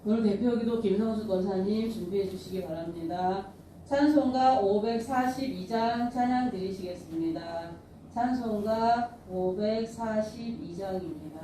오늘 대표기도 김성수 권사님 준비해 주시기 바랍니다. 찬송가 542장 찬양 드리시겠습니다. 찬송가 542장입니다.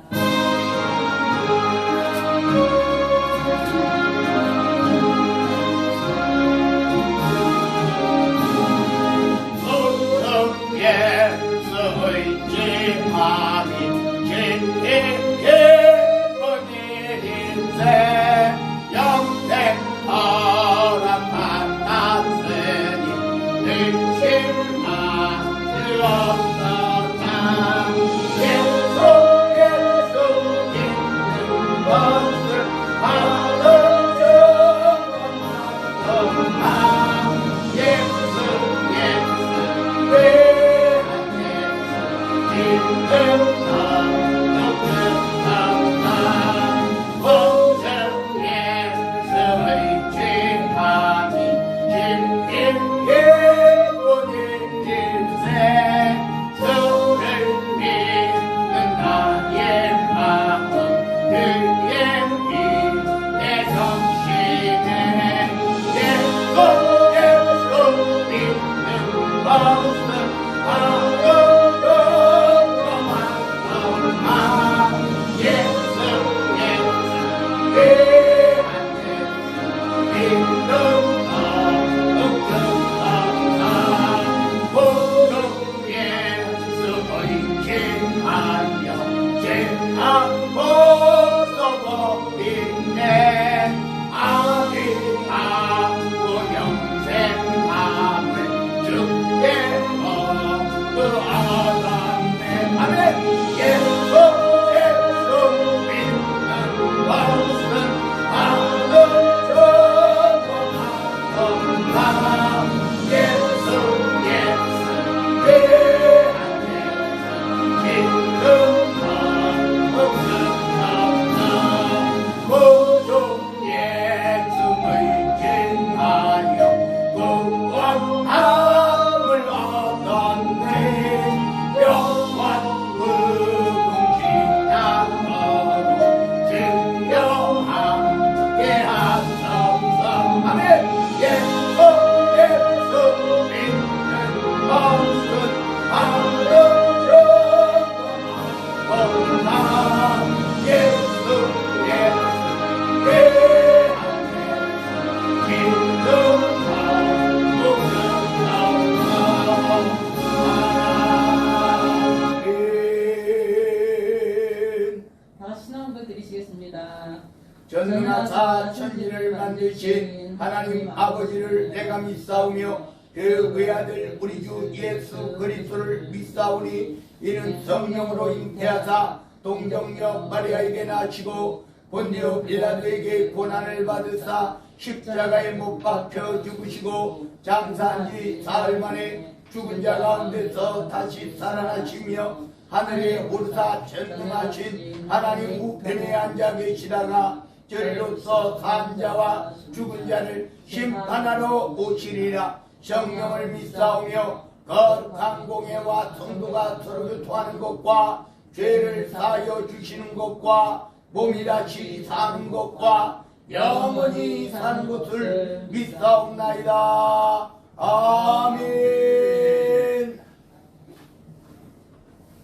전능하사 천지를 만드신 하나님 아버지를 내가 믿사오며 그 외아들 우리 주 예수 그리스도를 믿사오니 이는 성령으로 잉태하사 동정녀 마리아에게 낳으시고 본디오 빌라도에게 고난을 받으사 십자가에 못 박혀 죽으시고 장사한 지 사흘 만에 죽은 자 가운데서 다시 살아나시며 하늘에 오르사 전능하신 하나님 우편에 앉아 계시다가 저리로서 산 자와 죽은 자를 심판하러 오시리라. 성령을 믿사오며 거룩한 공예와 성도가 서로 교통하는 것과 죄를 사하여 주시는 것과 몸이 다시 사는 것과 영원히 사는 것을 믿사옵나이다. 아멘.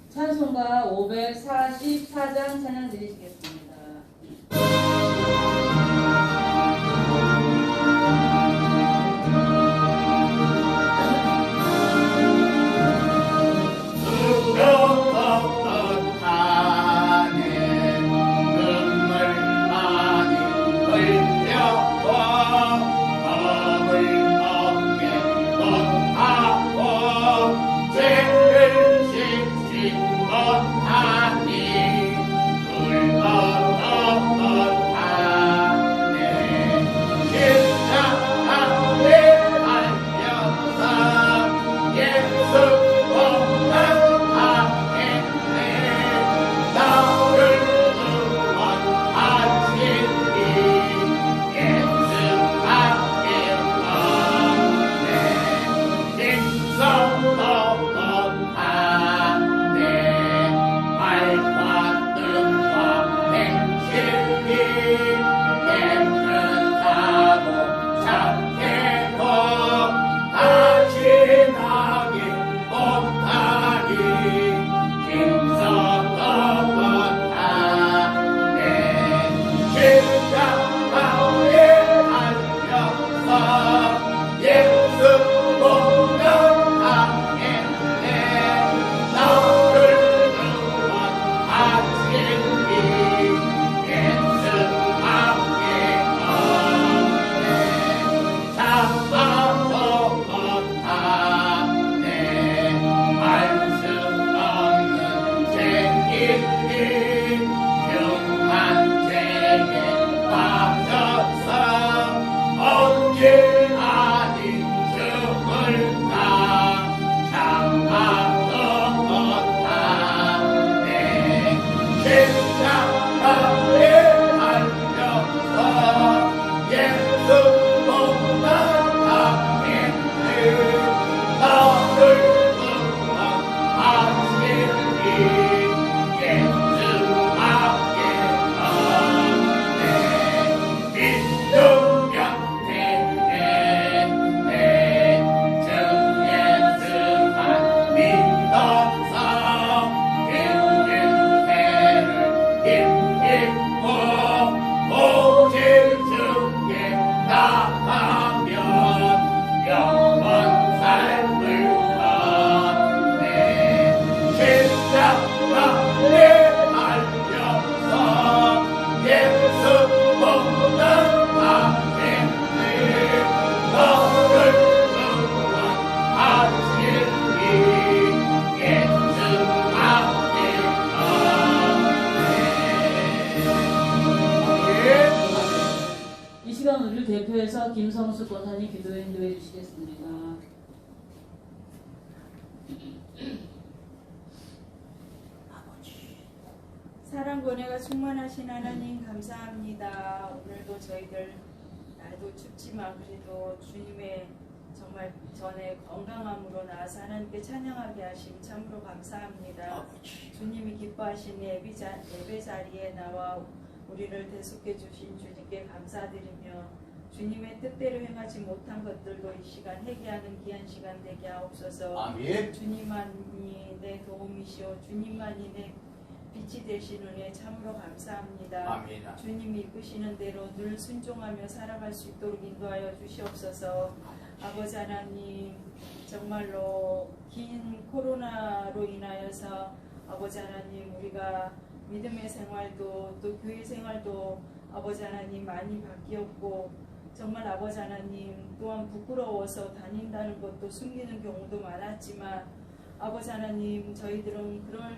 찬송가 544장 찬양 드리시겠습니다. 죄를 씻지 못하니 시간 우리를 대표해서 김성수 권사님 기도 인도해 주시겠습니다. 사랑과 은혜가 충만하신 하나님 감사합니다. 오늘도 저희들 날도 춥지만 그래도 주님의 정말 전에 건강함으로 나아서 하나님께 찬양하게 하심 참으로 감사합니다. 주님이 기뻐하시는 예배 자리에 나와 우리를 대속해 주신 주님께 감사드리며 주님의 뜻대로 행하지 못한 것들도 이 시간 회개하는 귀한 시간 되게 하옵소서. 아멘. 주님만이 내 도움이시오 주님만이 내 빛이 되신 은혜 참으로 감사합니다. 아멘. 주님이 이끄시는 대로 늘 순종하며 살아갈 수 있도록 인도하여 주시옵소서. 아버지 하나님 정말로 긴 코로나로 인하여서 아버지 하나님 우리가 믿음의 생활도 또 교회 생활도 아버지 하나님 많이 바뀌었고 정말 아버지 하나님 또한 부끄러워서 다닌다는 것도 숨기는 경우도 많았지만 아버지 하나님 저희들은 그럴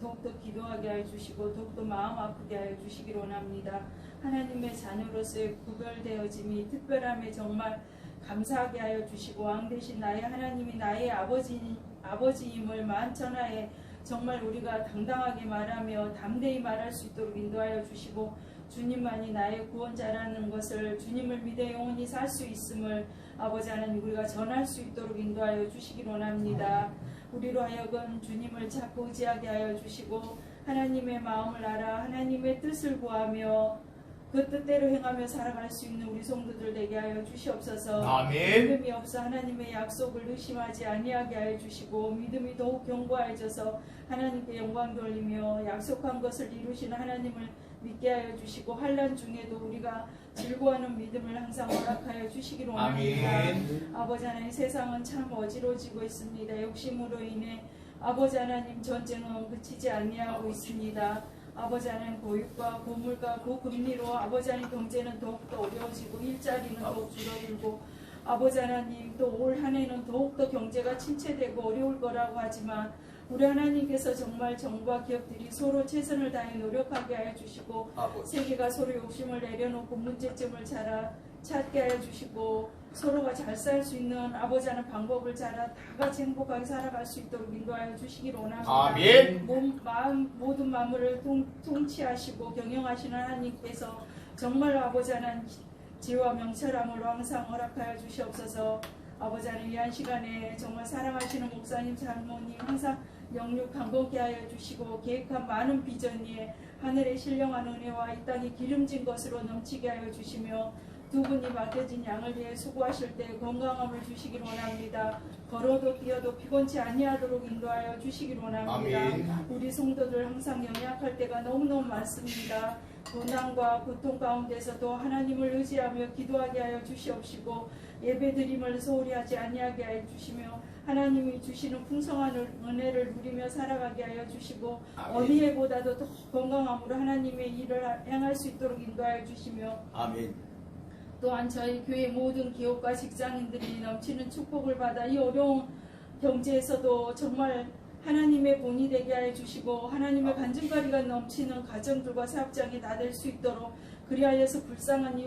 더욱더 기도하게 하여 주시고 더욱더 마음 아프게 하여 주시기를 원합니다. 하나님의 자녀로서의 구별되어짐이 특별함에 정말 감사하게 하여 주시고 왕 대신 나의 하나님이 나의 아버지임을 만천하에 정말 우리가 당당하게 말하며 담대히 말할 수 있도록 인도하여 주시고 주님만이 나의 구원자라는 것을 주님을 믿어 영원히 살 수 있음을 아버지 하나님 우리가 전할 수 있도록 인도하여 주시기 원합니다. 우리로 하여금 주님을 찾고 의지하게 하여 주시고 하나님의 마음을 알아 하나님의 뜻을 구하며 그 뜻대로 행하며 살아갈 수 있는 우리 성도들 되게 하여 주시옵소서. 아멘. 믿음이 없어 하나님의 약속을 의심하지 아니하게 하여 주시고 믿음이 더욱 견고해져서 하나님께 영광 돌리며 약속한 것을 이루시는 하나님을 믿게 하여 주시고 환난 중에도 우리가 즐거워하는 믿음을 항상 허락하여 주시기를 원합니다. 아멘. 아버지 하나님 세상은 참 어지러지고 있습니다. 욕심으로 인해 아버지 하나님 전쟁은 그치지 아니하고 있습니다. 아버지 하나님 고육과 고물가 고금리로 아버지 하나님 경제는 더욱더 어려워지고 일자리는 더욱 줄어들고 아버지 하나님 또 올 한 해는 더욱더 경제가 침체되고 어려울 거라고 하지만 우리 하나님께서 정말 정부와 기업들이 서로 최선을 다해 노력하게 하여 주시고 세계가 서로 욕심을 내려놓고 문제점을 찾게 하여 주시고 서로가 잘 살 수 있는 아버지 하나님 방법을 찾아 다 같이 행복하게 살아갈 수 있도록 인도하여 주시기를 원합니다. 아멘. 모든 만물을 통치하시고 경영하시는 하나님께서 정말 아버지 하나님 지혜와 명철함으로 항상 허락하여 주시옵소서. 아버지 하나님 이 한 시간에 정말 사랑하시는 목사님 장모님 항상 영육 강건케 하여 주시고 계획한 많은 비전 위에 하늘의 신령한 은혜와 이 땅이 기름진 것으로 넘치게 하여 주시며 두 분이 맡겨진 양을 위해 수고하실 때 건강함을 주시길 원합니다. 걸어도 뛰어도 피곤치 아니하도록 인도하여 주시길 원합니다. 아멘. 우리 성도들 항상 연약할 때가 너무너무 많습니다. 고난과 고통 가운데서도 하나님을 의지하며 기도하게 하여 주시옵시고 예배드림을 소홀히 하지 아니하게 하여 주시며 하나님이 주시는 풍성한 은혜를 누리며 살아가게 하여 주시고 아멘. 어느 해보다도 더 건강함으로 하나님의 일을 행할 수 있도록 인도하여 주시며 아멘. 또한 저희 교회 모든 기업가 직장인들이 넘치는 축복을 받아 이 어려운 경제에서도 정말 하나님의 본이 되게 하여 주시고 하나님의 간증거리가 넘치는 가정들과 사업장이 다 될 수 있도록 그리하여서 불쌍한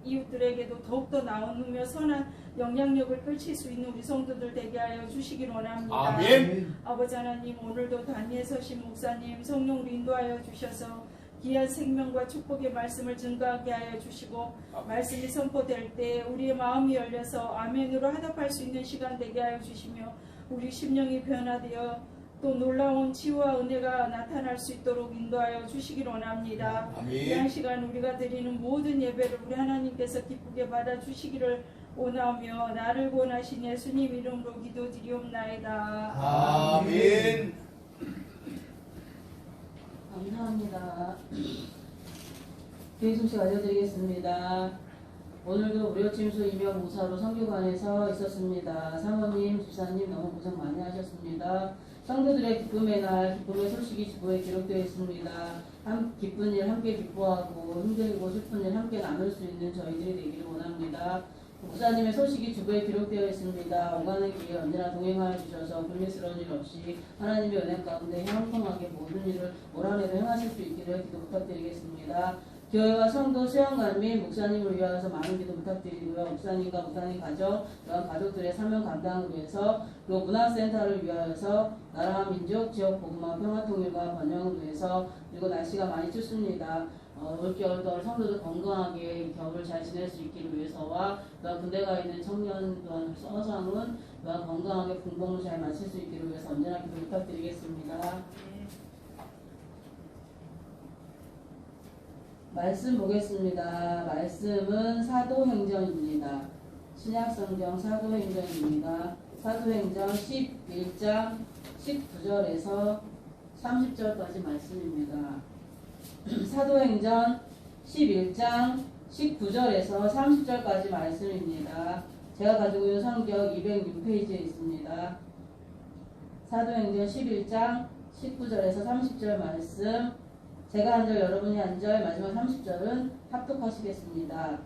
이웃들에게도 더욱더 나누며 선한 영향력을 펼칠 수 있는 우리 성도들 되게 하여 주시길 원합니다. 아멘. 아버지 하나님 오늘도 단위에 서신 목사님 성령으로 인도하여 주셔서 귀한 생명과 축복의 말씀을 증거하게 하여 주시고 말씀이 선포될 때 우리의 마음이 열려서 아멘으로 화답할 수 있는 시간 되게 하여 주시며 우리 심령이 변화되어 또 놀라운 치유와 은혜가 나타날 수 있도록 인도하여 주시길 원합니다. 아멘. 이 한 시간 우리가 드리는 모든 예배를 우리 하나님께서 기쁘게 받아 주시기를 원하며 나를 구원하신 예수님 이름으로 기도드리옵나이다. 아멘. 감사합니다. 교회 소식 알려드리겠습니다. 오늘도 무료침수 임명 무사로 성교관에서 있었습니다. 사모님, 집사님 너무 고생 많이 하셨습니다. 성도들의 기쁨의 날, 기쁨의 소식이 주보에 기록되어 있습니다. 기쁜 일 함께 기뻐하고 힘들고 슬픈 일 함께 나눌 수 있는 저희들이 되기를 원합니다. 목사님의 소식이 주보에 기록되어 있습니다. 오가는 길에 언제나 동행하여 주셔서 불미스러운 일 없이 하나님의 은혜 가운데 형통하게 모든 일을 올 한해도 행하실 수 있기를 기도 부탁드리겠습니다. 교회와 성도 수양관 및 목사님을 위하여서 많은 기도 부탁드리고요. 목사님과 목사님 가정, 또한 가족들의 사명 감당을 위해서, 또 문화센터를 위하여서 나라와 민족, 지역 복음화, 평화통일과 번영을 위해서, 그리고 날씨가 많이 춥습니다. 올겨울 또 성도들 건강하게 겨울을 잘 지낼 수 있기를 위해서와, 또한 군대 가 있는 청년 또한 서상은 또한 건강하게 군복무 잘 마칠 수 있기를 위해서 언제나 기도 부탁드리겠습니다. 말씀 보겠습니다. 말씀은 사도행전입니다. 신약성경 사도행전입니다. 사도행전 11장 19절에서 30절까지 말씀입니다. 사도행전 11장 19절에서 30절까지 말씀입니다. 제가 가지고 있는 성경 206페이지에 있습니다. 사도행전 11장 19절에서 30절 말씀, 제가 한 절 여러분이 한 절, 마지막 30절은 합독하시겠습니다.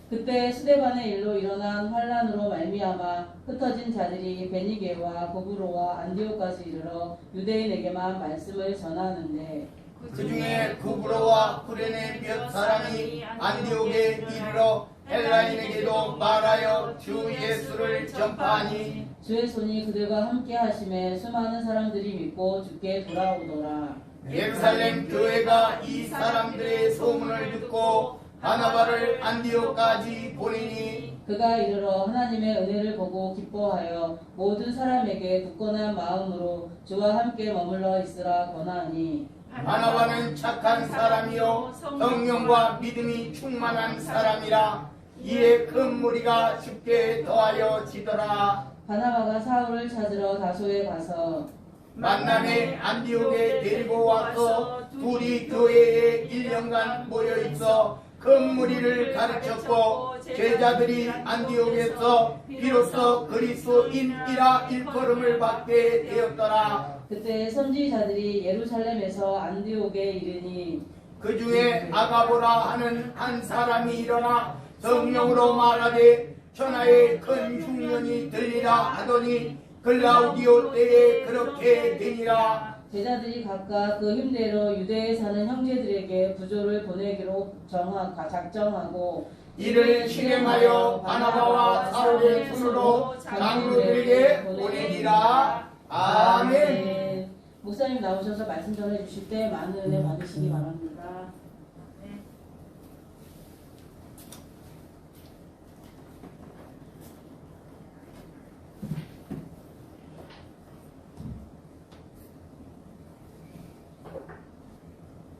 그때 스데반의 일로 일어난 환란으로 말미암아 흩어진 자들이 베니게와 고브로와 안디옥까지 이르러 유대인에게만 말씀을 전하는데, 그 중에 구브로와 쿠레네 몇 사람이 안디옥에 이르러 헬라인에게도 말하여 주 예수를 전파하니 주의 손이 그들과 함께 하심에 수많은 사람들이 믿고 주께 돌아오더라. 예루살렘 교회가 이 사람들의 소문을 듣고 바나바를 안디옥까지 보내니 그가 이르러 하나님의 은혜를 보고 기뻐하여 모든 사람에게 굳건한 마음으로 주와 함께 머물러 있으라 권하니, 바나바는 착한 사람이요 성령과 믿음이 충만한 사람이라 이에 큰 무리가 쉽게 더하여 지더라. 바나바가 사울을 찾으러 다소에 가서 만남에 안디옥에 데리고 와서 둘이 교회에 1년간 모여있어 큰 무리를 가르쳤고, 제자들이 안디옥에서 비로소 그리스도인이라 일컬음을 받게 되었더라. 그때 선지자들이 예루살렘에서 안디옥에 이르니 그 중에 아가보라 하는 한 사람이 일어나 성령으로 말하되 천하에 큰 흉년이 들리라 하더니 글라우디오 때에 그렇게 되니라. 제자들이 각각 그 힘대로 유대에 사는 형제들에게 부조를 보내기로 작정하고 이를 실행하여 바나바와 사울의 손으로 장로들에게 보내니라. 아멘. 목사님 나오셔서 말씀 전해 주실 때 많은 은혜 받으시기 바랍니다.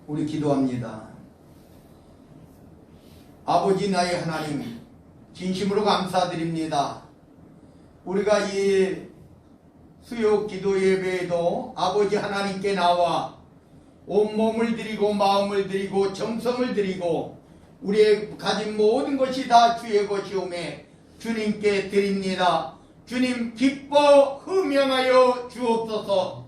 우리 기도합니다. 아버지 나의 하나님, 진심으로 감사드립니다. 우리가 이 수요 기도 예배에도 아버지 하나님께 나와 온몸을 드리고 마음을 드리고 정성을 드리고 우리의 가진 모든 것이 다 주의 것이오매 주님께 드립니다. 주님 기뻐 흠명하여 주옵소서.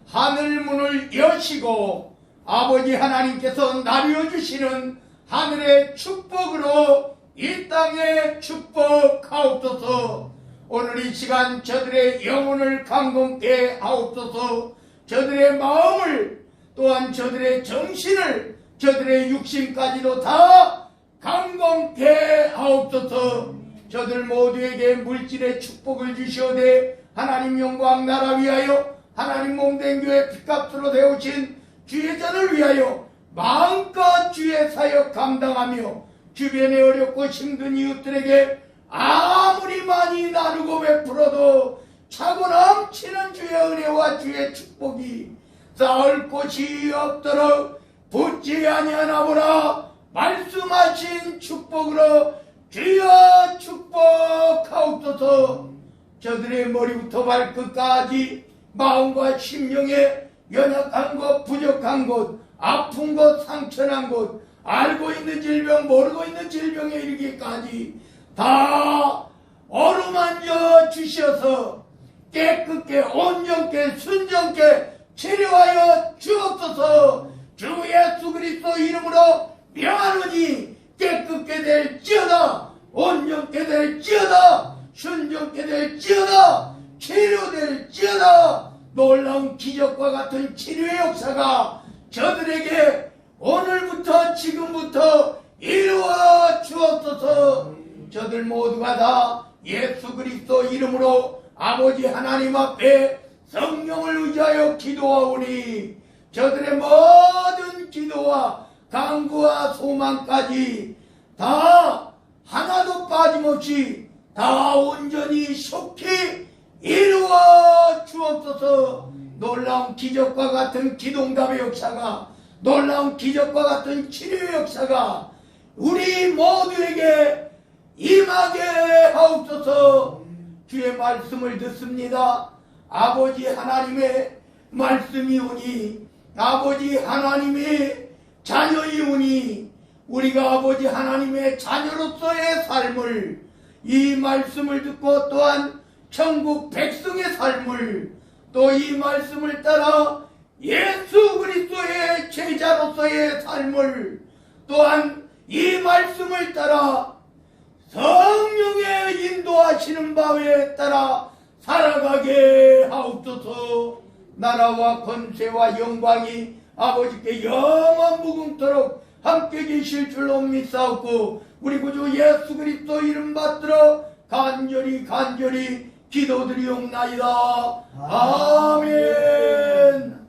하늘 문을 여시고 아버지 하나님께서 나뉘어주시는 하늘의 축복으로 이 땅에 축복하옵소서. 오늘 이 시간 저들의 영혼을 강건케 하옵소서. 저들의 마음을 또한 저들의 정신을 저들의 육신까지도 다 강건케 하옵소서. 저들 모두에게 물질의 축복을 주시오되 하나님 영광 나라 위하여 하나님 몸된 교회 피값으로 되어오신 주의 전을 위하여 마음껏 주의 사역 감당하며 주변에 어렵고 힘든 이웃들에게 아무리 많이 나누고 베풀어도 차고 넘치는 주의 은혜와 주의 축복이 쌓을 곳이 없도록 붙지 아니하나보라. 말씀하신 축복으로 주여 축복하옵소서. 저들의 머리부터 발끝까지 마음과 심령에 연약한 것, 부족한 것, 아픈 것, 상처난 것, 알고 있는 질병, 모르고 있는 질병에 이르기까지 다 어루만져 주셔서 깨끗게, 온전케, 순전케 치료하여 주옵소서. 주 예수 그리스도 이름으로 명하노니 깨끗게 될지어다, 온전케 될지어다, 순전케 될지어다, 치료될지어다. 놀라운 기적과 같은 치료의 역사가 저들에게 오늘부터 지금부터 이루어 주옵소서. 저들 모두가 다 예수 그리스도 이름으로 아버지 하나님 앞에 성령을 의지하여 기도하오니 저들의 모든 기도와 간구와 소망까지 다 하나도 빠짐없이 다 온전히 속히 이루어 주옵소서. 놀라운 기적과 같은 기동답의 역사가, 놀라운 기적과 같은 치료의 역사가 우리 모두에게 임하게 하옵소서. 주의 말씀을 듣습니다. 아버지 하나님의 말씀이 오니, 아버지 하나님의 자녀이 오니, 우리가 아버지 하나님의 자녀로서의 삶을, 이 말씀을 듣고 또한 천국 백성의 삶을, 또 이 말씀을 따라 예수 그리스도의 제자로서의 삶을, 또한 이 말씀을 따라 성령의 인도하시는 바에 따라 살아가게 하옵소서. 나라와 권세와 영광이 아버지께 영원 무궁토록 함께 계실 줄로 믿사옵고 우리 구주 예수 그리스도 이름 받들어 간절히 기도드리옵나이다. 아멘.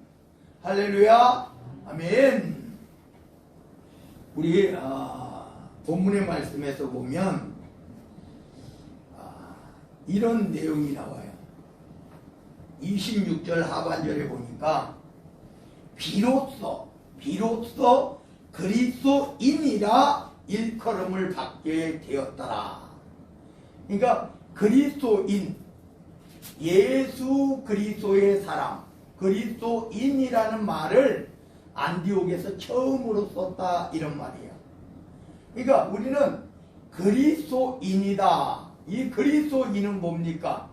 할렐루야. 아멘. 우리 본문의 말씀에서 보면 이런 내용이 나와요. 26절 하반절에 보니까 비로소 그리스도인이라 일컬음을 받게 되었더라. 그러니까 그리스도인, 예수 그리스도의 사람, 그리스도인이라는 말을 안디옥에서 처음으로 썼다, 이런 말이에요. 그러니까 우리는 그리스도인이다. 이 그리스도인은 뭡니까?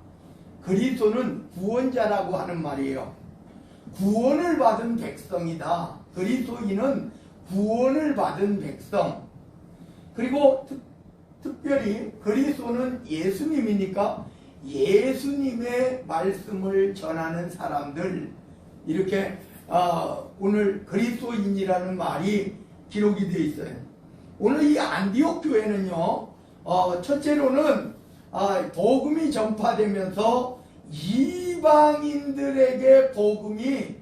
그리스도는 구원자라고 하는 말이에요. 구원을 받은 백성이다. 그리스도인은 구원을 받은 백성. 그리고 특별히 그리스도는 예수님이니까 예수님의 말씀을 전하는 사람들, 이렇게 오늘 그리스도인이라는 말이 기록이 되어 있어요. 오늘 이 안디옥 교회는요, 첫째로는 복음이 전파되면서 이방인들에게 복음이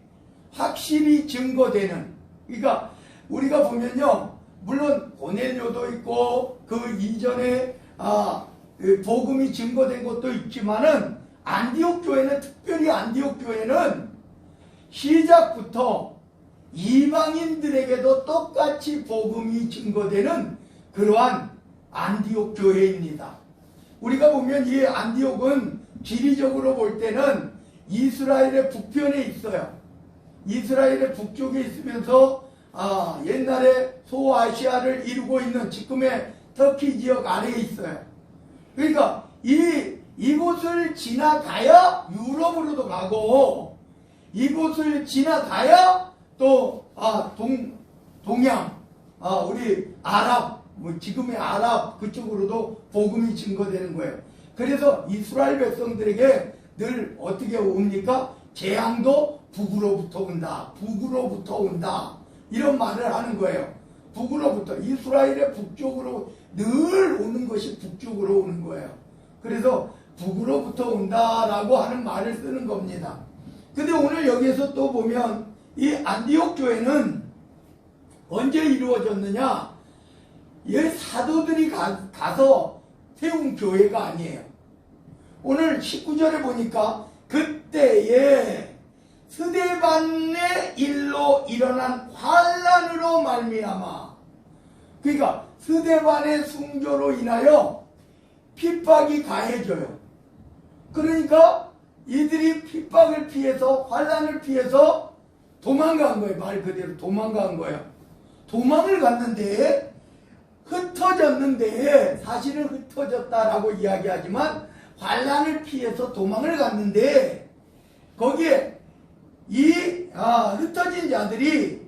확실히 증거되는, 그러니까 우리가 보면요, 물론 고넬료도 있고 그 이전에 복음이 증거된 것도 있지만은 안디옥 교회는, 특별히 안디옥 교회는 시작부터 이방인들에게도 똑같이 복음이 증거되는 그러한 안디옥 교회입니다. 우리가 보면 이 안디옥은 지리적으로 볼 때는 이스라엘의 북편에 있어요. 이스라엘의 북쪽에 있으면서 옛날에 소아시아를 이루고 있는 지금의 터키 지역 아래에 있어요. 그러니까 이곳을 지나가야 유럽으로도 가고, 이곳을 지나가야 또 동양, 우리 아랍, 지금의 아랍 그쪽으로도 복음이 증거되는 거예요. 그래서 이스라엘 백성들에게 늘 어떻게 옵니까? 재앙도 북으로부터 온다. 북으로부터 온다. 이런 말을 하는 거예요. 북으로부터, 이스라엘의 북쪽으로 늘 오는 것이 북쪽으로 오는 거예요. 그래서 북으로부터 온다라고 하는 말을 쓰는 겁니다. 근데 오늘 여기에서 또 보면 이 안디옥 교회는 언제 이루어졌느냐? 이 사도들이 가서 세운 교회가 아니에요. 오늘 19절에 보니까 그때에 스데반의 일로 일어난 환란으로 말미암아, 그러니까 스데반의 순교로 인하여 핍박이 가해져요. 그러니까 이들이 핍박을 피해서, 환란을 피해서 도망간 거예요. 말 그대로 도망간 거예요. 도망을 갔는데, 흩어졌는데, 사실은 흩어졌다라고 이야기하지만 환란을 피해서 도망을 갔는데, 거기에 흩어진 자들이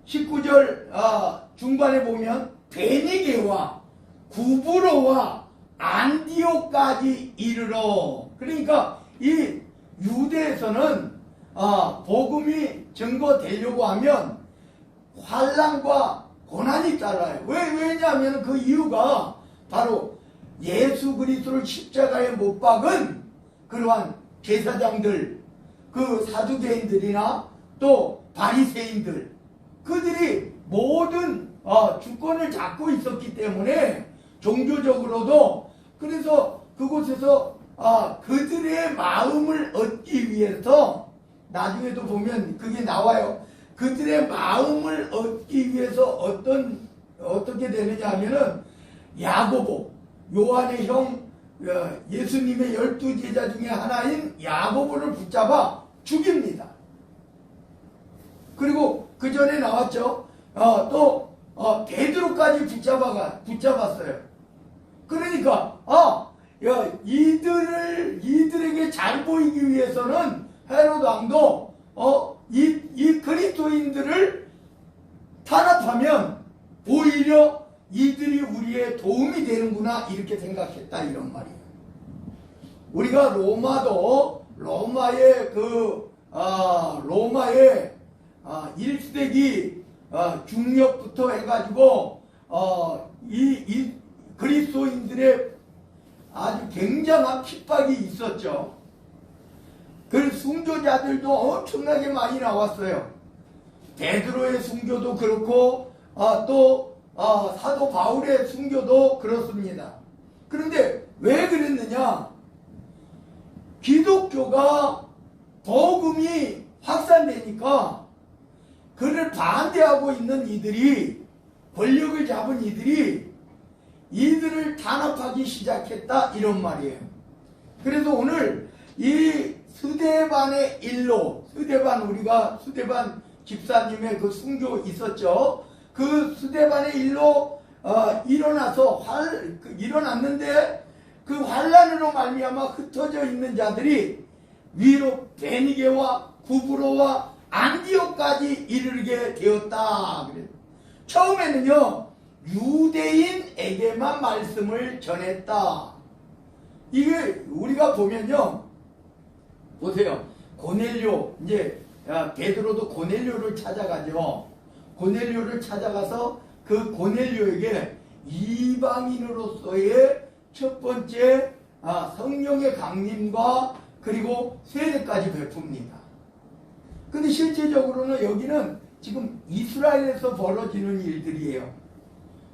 19절 중반에 보면 베니게와 구브로와 안디옥까지 이르러, 그러니까 이 유대에서는 복음이 증거되려고 하면 환난과 고난이 따라요. 왜냐하면 그 이유가 바로 예수 그리스도를 십자가에 못 박은 그러한 제사장들, 그 사두개인들이나 또 바리새인들, 그들이 모든 주권을 잡고 있었기 때문에 종교적으로도, 그래서 그곳에서 그들의 마음을 얻기 위해서, 나중에도 보면 그게 나와요. 그들의 마음을 얻기 위해서 어떻게 되느냐 하면은 야고보, 요한의 형, 예수님의 12제자 중에 하나인 야고보를 붙잡아 죽입니다. 그리고 그 전에 나왔죠. 또 베드로까지 붙잡았어요. 그러니까 이들에게 잘 보이기 위해서는 헤롯 왕도 이 그리스도인들을 탄압하면 오히려 이들이 우리의 도움이 되는구나 이렇게 생각했다 이런 말이에요. 우리가 로마의 1세기 중력부터 해가지고 이 그리스도인들의 아주 굉장한 핍박이 있었죠. 그 순교자들도 엄청나게 많이 나왔어요. 베드로의 순교도 그렇고 또 사도 바울의 순교도 그렇습니다. 그런데 왜 그랬느냐? 기독교가 복음이 확산되니까 그를 반대하고 있는 이들이, 권력을 잡은 이들을 탄압하기 시작했다 이런 말이에요. 그래서 오늘 이 스데반의 일로, 우리가 스데반 집사님의 그 순교 있었죠. 그 스데반의 일로 일어났는데 그 환란으로 말미암아 흩어져 있는 자들이 위로 베니게와 구브로와 안디옥까지 이르게 되었다. 그래요. 처음에는요 유대인에게만 말씀을 전했다. 이게 우리가 보면요, 보세요. 고넬료, 이제 베드로도 고넬료를 찾아가죠. 고넬료를 찾아가서 그 고넬료에게 이방인으로서의 첫 번째 성령의 강림과 그리고 세례까지 베풉니다. 근데 실제적으로는 여기는 지금 이스라엘에서 벌어지는 일들이에요.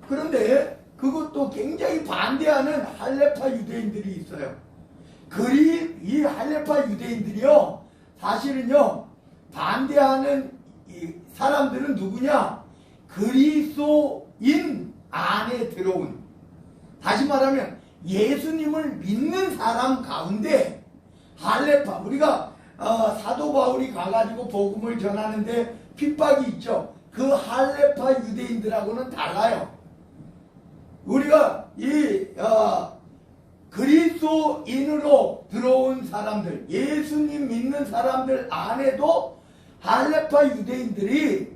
그런데 그것도 굉장히 반대하는 할레파 유대인들이 있어요. 이 할레파 유대인들이요, 사실은요 반대하는 이 사람들은 누구냐? 그리스도인 안에 들어온, 다시 말하면 예수님을 믿는 사람 가운데 할레파, 우리가 사도 바울이 가가지고 복음을 전하는데 핍박이 있죠. 그 할레파 유대인들하고는 달라요. 우리가 이 그리스도인으로 들어온 사람들, 예수님 믿는 사람들 안에도 할레파 유대인들이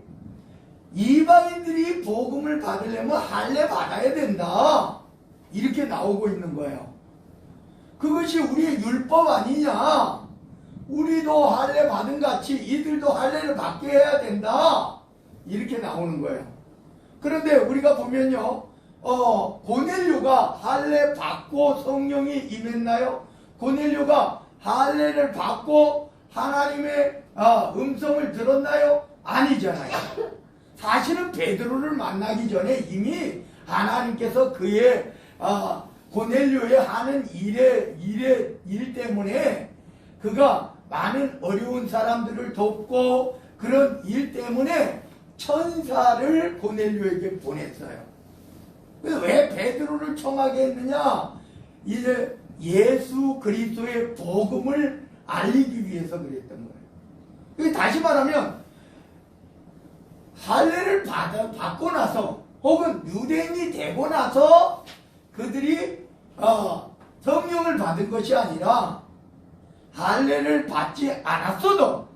이방인들이 복음을 받으려면 할례 받아야 된다 이렇게 나오고 있는 거예요. 그것이 우리의 율법 아니냐? 우리도 할례 받은 같이 이들도 할례를 받게 해야 된다 이렇게 나오는 거예요. 그런데 우리가 보면요, 고넬료가 할례 받고 성령이 임했나요? 고넬료가 할례를 받고 하나님의 음성을 들었나요? 아니잖아요. 사실은 베드로를 만나기 전에 이미 하나님께서 그의 고넬료의 하는 일 때문에, 그가 많은 어려운 사람들을 돕고 그런 일 때문에 천사를 고넬료에게 보냈어요. 그래서 왜 베드로를 청하게 했느냐? 이제 예수 그리스도의 복음을 알리기 위해서 그랬던 거예요. 다시 말하면 할례를 받고 나서 혹은 유대인이 되고 나서 그들이 성령을 받은 것이 아니라 할례를 받지 않았어도,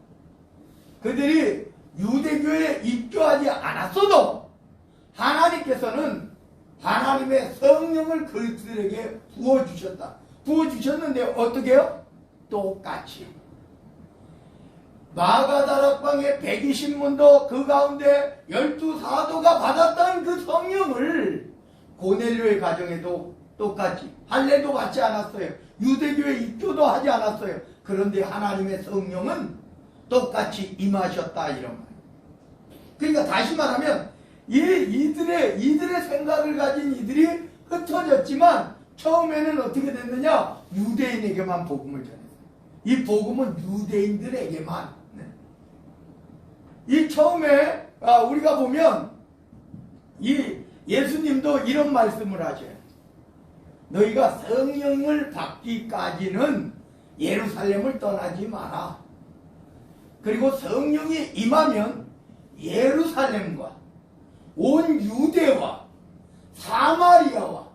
그들이 유대교에 입교하지 않았어도 하나님께서는 하나님의 성령을 그들에게 부어주셨다. 부어주셨는데 어떻게 해요? 똑같이 마가다락방에 120문도 그 가운데 12사도가 받았던 그 성령을 고넬료의 가정에도 똑같이 할례도 받지 않았어요. 유대교에 입교도 하지 않았어요. 그런데 하나님의 성령은 똑같이 임하셨다 이런 말이에요. 그러니까 다시 말하면 이들의 생각을 가진 이들이 흩어졌지만 처음에는 어떻게 됐느냐? 유대인에게만 복음을 전했어요. 이 복음은 유대인들에게만. 이 처음에 우리가 보면 이 예수님도 이런 말씀을 하셔요. 너희가 성령을 받기까지는 예루살렘을 떠나지 마라. 그리고 성령이 임하면 예루살렘과 온 유대와 사마리아와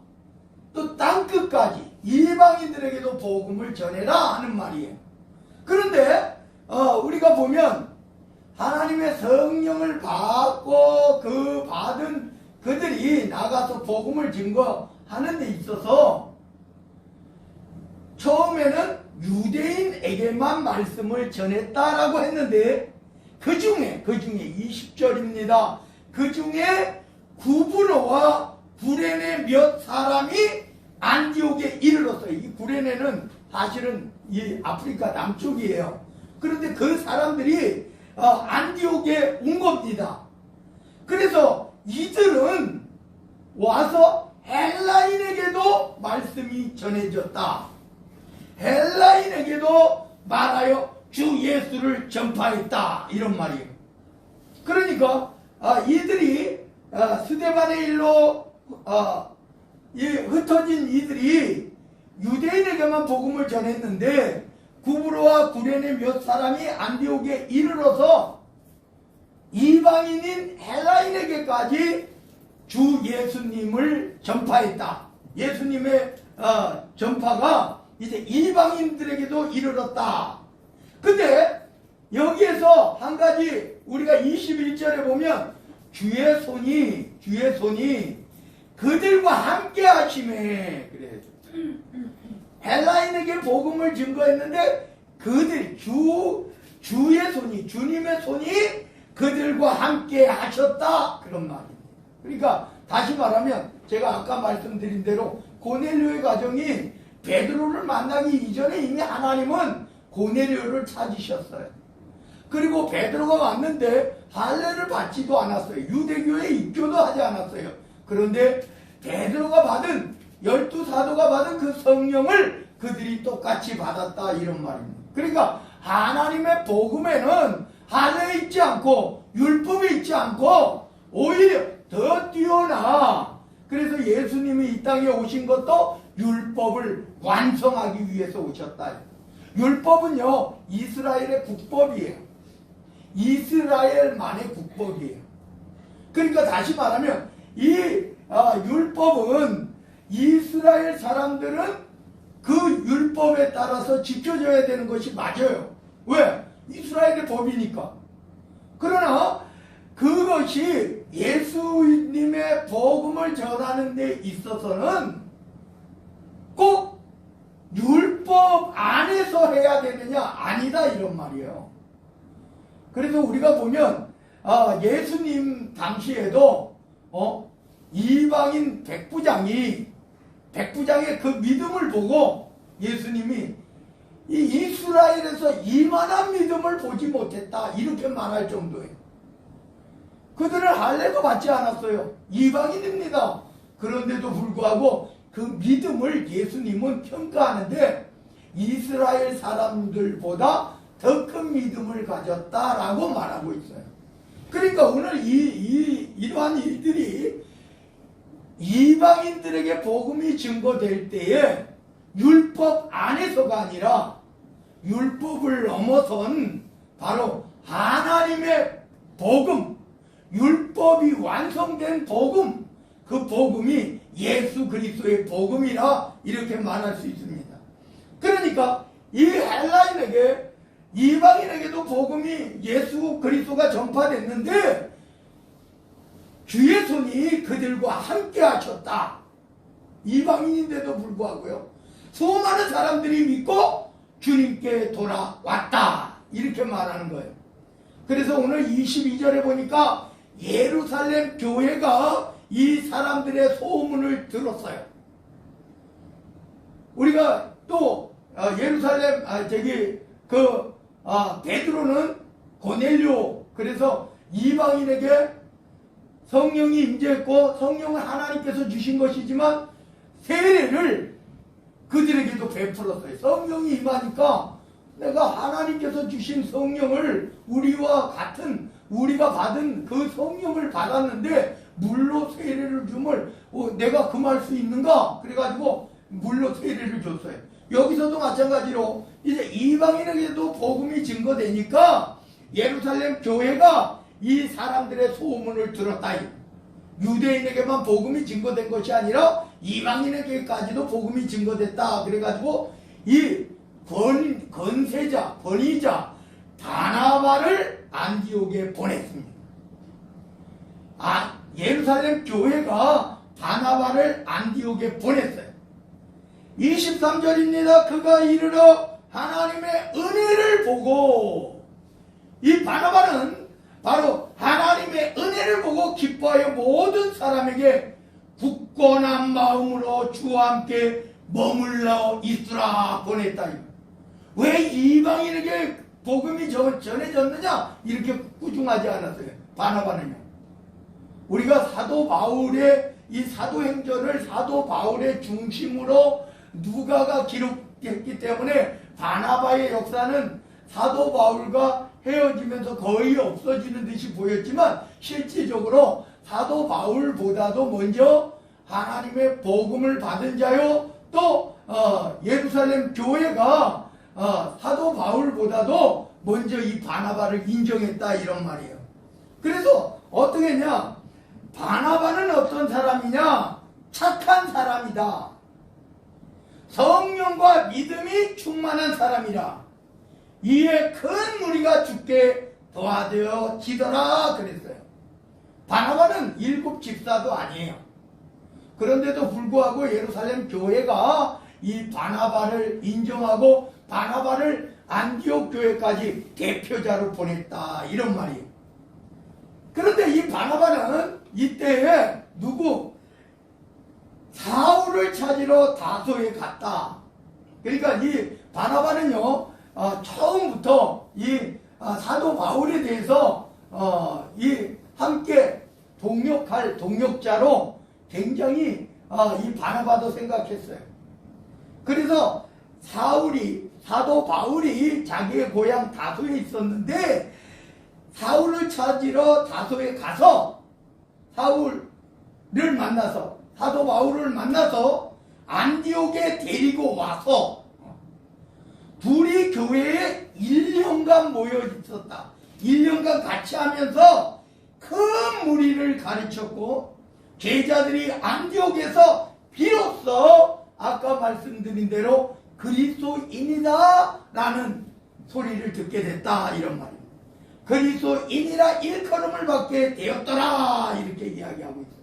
또 땅끝까지 이방인들에게도 복음을 전해라 하는 말이에요. 그런데 우리가 보면 하나님의 성령을 받고 그 받은 그들이 나가서 복음을 증거하는 데 있어서 처음에는 유대인에게만 말씀을 전했다라고 했는데 그 중에 20절입니다. 그 중에 구브로와 구레네 몇 사람이 안디옥에 이르렀어요. 이 구레네는 사실은 이 아프리카 남쪽이에요. 그런데 그 사람들이 안디옥에 온 겁니다. 그래서 이들은 와서 헬라인에게도 말씀이 전해졌다. 헬라인에게도 말하여 주 예수를 전파했다. 이런 말이에요. 그러니까 이들이 스데반의 일로 흩어진 이들이 유대인에게만 복음을 전했는데 구브로와 구레네 몇 사람이 안디옥에 이르러서 이방인인 헬라인에게까지 주 예수님을 전파했다. 예수님의 전파가 이제 이방인들에게도 이르렀다. 근데 여기에서 한 가지 우리가 21절에 보면 주의 손이 그들과 함께 하심에 그래. 헬라인에게 복음을 증거했는데 그들 주의 손이 주님의 손이 그들과 함께 하셨다 그런 말입니다. 그러니까 다시 말하면 제가 아까 말씀드린 대로 고넬료의 가정이 베드로를 만나기 이전에 이미 하나님은 고넬료를 찾으셨어요. 그리고 베드로가 왔는데 할례를 받지도 않았어요. 유대교에 입교도 하지 않았어요. 그런데 베드로가 받은 12사도가 받은 그 성령을 그들이 똑같이 받았다 이런 말입니다. 그러니까 하나님의 복음에는 할례 있지 않고 율법이 있지 않고 오히려 더 뛰어나. 그래서 예수님이 이 땅에 오신 것도 율법을 완성하기 위해서 오셨다. 율법은요 이스라엘의 국법이에요. 이스라엘만의 국법이에요. 그러니까 다시 말하면 이 율법은 이스라엘 사람들은 그 율법에 따라서 지켜져야 되는 것이 맞아요. 왜? 이스라엘의 법이니까. 그러나 그것이 예수님의 복음을 전하는 데 있어서는 꼭 율법 안에서 해야 되느냐? 아니다 이런 말이에요. 그래서 우리가 보면 예수님 당시에도 이방인 백부장의 그 믿음을 보고 예수님이 이 이스라엘에서 이만한 믿음을 보지 못했다 이렇게 말할 정도예요. 그들은 할례도 받지 않았어요. 이방인입니다. 그런데도 불구하고 그 믿음을 예수님은 평가하는데 이스라엘 사람들보다 더 큰 믿음을 가졌다라고 말하고 있어요. 그러니까 오늘 이러한 일들이 이방인들에게 복음이 증거될 때에 율법 안에서가 아니라 율법을 넘어선 바로 하나님의 복음, 율법이 완성된 복음, 그 복음이 예수 그리스도의 복음이라 이렇게 말할 수 있습니다. 그러니까 이 헬라인에게 이방인에게도 복음이 예수 그리스도가 전파됐는데 주의 손이 그들과 함께 하셨다. 이방인인데도 불구하고요. 수많은 사람들이 믿고 주님께 돌아왔다. 이렇게 말하는 거예요. 그래서 오늘 22절에 보니까 예루살렘 교회가 이 사람들의 소문을 들었어요. 우리가 또 예루살렘 베드로는 고넬료, 그래서 이방인에게 성령이 임재했고 성령을 하나님께서 주신 것이지만 세례를 그들에게도 베풀었어요. 성령이 임하니까 내가 하나님께서 주신 성령을 우리와 같은 우리가 받은 그 성령을 받았는데 물로 세례를 줌을 내가 금할 수 있는가? 그래가지고 물로 세례를 줬어요. 여기서도 마찬가지로 이제 이방인에게도 복음이 증거되니까 예루살렘 교회가 이 사람들의 소문을 들었다. 유대인에게만 복음이 증거된 것이 아니라 이방인에게까지도 복음이 증거됐다. 그래가지고 이 권위자 바나바를 안디옥에 보냈습니다. 예루살렘 교회가 바나바를 안디옥에 보냈어요. 23절입니다. 그가 이르러 하나님의 은혜를 보고, 이 바나바는 바로 하나님의 은혜를 보고 기뻐하여 모든 사람에게 굳건한 마음으로 주와 함께 머물러 있으라 보냈다. 왜 이방인에게 복음이 전해졌느냐? 이렇게 꾸중하지 않았어요. 바나바는요. 우리가 사도 바울의 이 사도행전을 사도 바울의 중심으로 누가가 기록했기 때문에 바나바의 역사는 사도 바울과 헤어지면서 거의 없어지는 듯이 보였지만 실질적으로 사도 바울보다도 먼저 하나님의 복음을 받은 자요, 또 예루살렘 교회가 사도 바울보다도 먼저 이 바나바를 인정했다, 이런 말이에요. 그래서 어떻게 했냐? 바나바는 어떤 사람이냐? 착한 사람이다. 성령과 믿음이 충만한 사람이라. 이에 큰 무리가 죽게 도와되어지더라 그랬어요. 바나바는 7 집사도 아니에요. 그런데도 불구하고 예루살렘 교회가 이 바나바를 인정하고 바나바를 안디옥 교회까지 대표자로 보냈다, 이런 말이에요. 그런데 이 바나바는 이때에 사울을 찾으러 다소에 갔다. 그러니까 이 바나바는요, 처음부터 이 사도 바울에 대해서 함께 동역할 동역자로 굉장히 이 바나바도 생각했어요. 그래서 사도 바울이 자기의 고향 다소에 있었는데 사울을 찾으러 다소에 가서 사도 바울을 만나서 안디옥에 데리고 와서 둘이 교회에 1년간 모여 있었다. 1년간 같이 하면서 큰 무리를 가르쳤고 제자들이 안디옥에서 비로소 아까 말씀드린 대로 그리스도인이다 라는 소리를 듣게 됐다, 이런 말입니다. 그리스도인이라 일컬음을 받게 되었더라, 이렇게 이야기하고 있어요.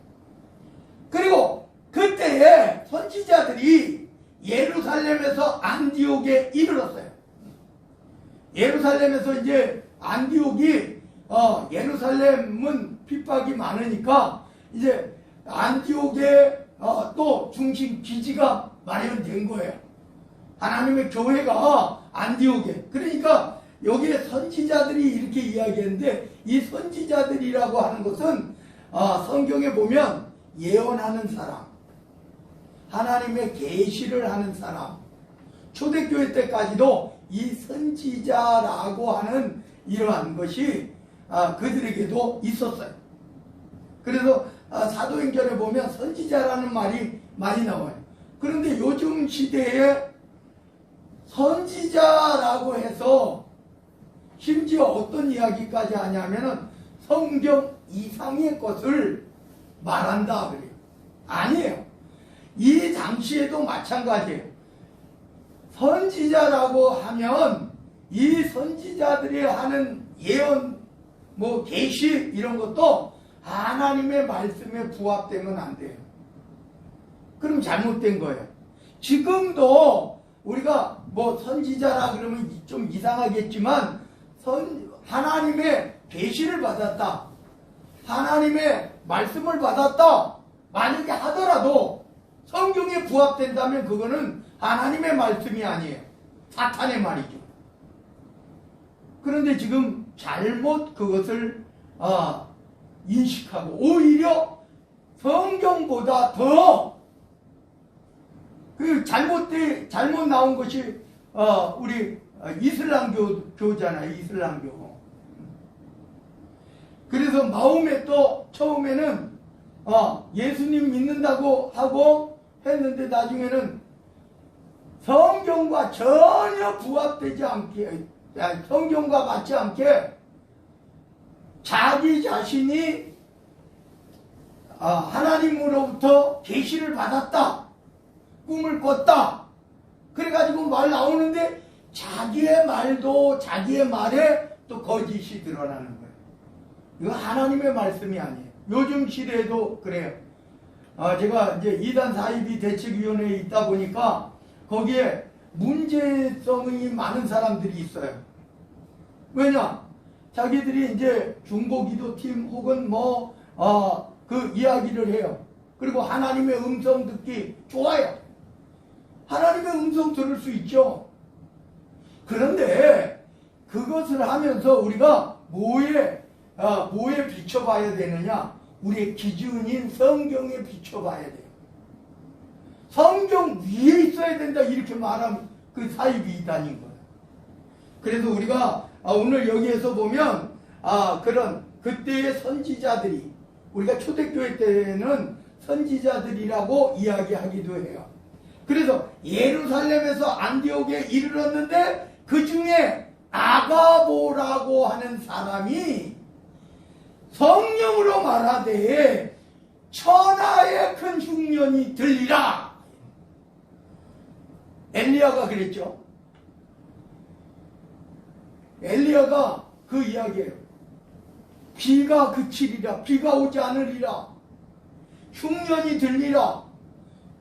그리고 그때에 선지자들이 예루살렘에서 안디옥에 이르렀어요. 예루살렘에서 이제 안디옥이 예루살렘은 핍박이 많으니까 이제 안디옥에 또 중심 기지가 마련된 거예요. 하나님의 교회가 안디옥에. 그러니까 여기에 선지자들이 이렇게 이야기했는데, 이 선지자들이라고 하는 것은 성경에 보면 예언하는 사람, 하나님의 계시를 하는 사람, 초대교회 때까지도 이 선지자라고 하는 이러한 것이 그들에게도 있었어요. 그래서 사도행전에 보면 선지자라는 말이 많이 나와요. 그런데 요즘 시대에 선지자라고 해서 심지어 어떤 이야기까지 하냐면은 성경 이상의 것을 말한다 그래요. 아니에요. 이 당시에도 마찬가지예요. 선지자라고 하면 이 선지자들이 하는 예언, 계시 이런 것도 하나님의 말씀에 부합되면 안 돼요. 그럼 잘못된 거예요. 지금도 우리가 선지자라 그러면 좀 이상하겠지만 하나님의 계시를 받았다, 하나님의 말씀을 받았다 만약에 하더라도 성경에 부합된다면 그거는 하나님의 말씀이 아니에요. 사탄의 말이죠. 그런데 지금 잘못 그것을 인식하고 오히려 성경보다 더 그 잘못 나온 것이 우리 이슬람교잖아요. 이슬람교. 그래서 마음에 또 처음에는 예수님 믿는다고 하고 했는데 나중에는 성경과 전혀 부합되지 않게, 성경과 맞지 않게 자기 자신이 하나님으로부터 계시를 받았다, 꿈을 꿨다, 그래가지고 말 나오는데 자기의 말도 자기의 말에 또 거짓이 드러나는 거예요. 이거 하나님의 말씀이 아니에요. 요즘 시대에도 그래요. 제가 이제 이단 사이비 대책위원회에 있다 보니까 거기에 문제성이 많은 사람들이 있어요. 왜냐? 자기들이 이제 중보기도팀 혹은 그 이야기를 해요. 그리고 하나님의 음성 듣기 좋아요. 하나님의 음성 들을 수 있죠. 그런데 그것을 하면서 우리가 뭐에 비춰봐야 되느냐? 우리의 기준인 성경에 비춰봐야 돼요. 성경 위에 있어야 된다 이렇게 말하면 그 사입이 이단인 거예요. 그래서 우리가 오늘 여기에서 보면 그런 그때의 선지자들이, 우리가 초대교회 때는 선지자들이라고 이야기하기도 해요. 그래서 예루살렘에서 안디옥에 이르렀는데 그 중에 아가보라고 하는 사람이 성령으로 말하되 천하의 큰 흉년이 들리라. 엘리야가 그랬죠. 엘리야가 그 이야기예요. 비가 그치리라, 비가 오지 않으리라, 흉년이 들리라.